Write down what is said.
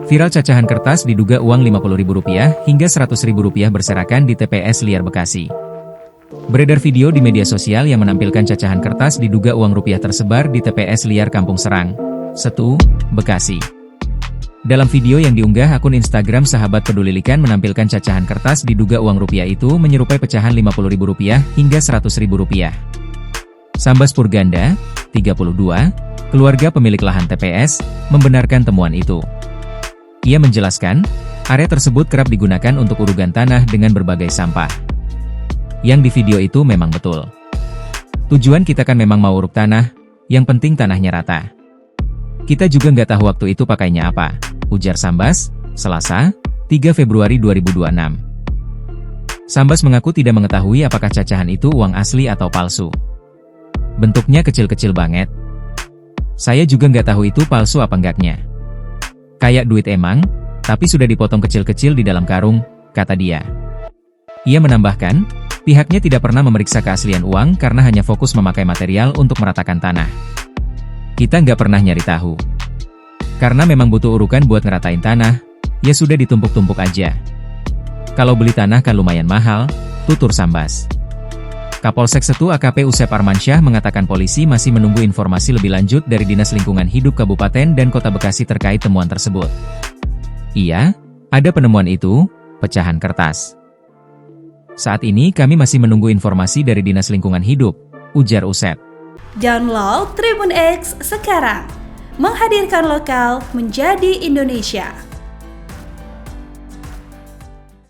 Viral cacahan kertas diduga uang Rp50.000 hingga Rp100.000 berserakan di TPS Liar Bekasi. Beredar video di media sosial yang menampilkan cacahan kertas diduga uang rupiah tersebar di TPS Liar Kampung Serang, Setu, Bekasi. Dalam video yang diunggah akun Instagram Sahabat Peduli Likan menampilkan cacahan kertas diduga uang rupiah itu menyerupai pecahan Rp50.000 hingga Rp100.000. Sambas Purganda, 32, keluarga pemilik lahan TPS, membenarkan temuan itu. Ia menjelaskan, area tersebut kerap digunakan untuk urugan tanah dengan berbagai sampah. Yang di video itu memang betul. Tujuan kita kan memang mau uruk tanah, yang penting tanahnya rata. Kita juga nggak tahu waktu itu pakainya apa, ujar Sambas, Selasa, 3 Februari 2026. Sambas mengaku tidak mengetahui apakah cacahan itu uang asli atau palsu. Bentuknya kecil-kecil banget. Saya juga nggak tahu itu palsu apa enggaknya. Kayak duit emang, tapi sudah dipotong kecil-kecil di dalam karung, kata dia. Ia menambahkan, pihaknya tidak pernah memeriksa keaslian uang karena hanya fokus memakai material untuk meratakan tanah. Kita nggak pernah nyari tahu. Karena memang butuh urukan buat ngeratain tanah, ya sudah ditumpuk-tumpuk aja. Kalau beli tanah kan lumayan mahal, tutur Sambas. Kapolsek Setu AKP Usep Armansyah mengatakan polisi masih menunggu informasi lebih lanjut dari Dinas Lingkungan Hidup Kabupaten dan Kota Bekasi terkait temuan tersebut. Iya, ada penemuan itu, pecahan kertas. Saat ini kami masih menunggu informasi dari Dinas Lingkungan Hidup, ujar Usep. Download Tribun X sekarang, menghadirkan lokal menjadi Indonesia.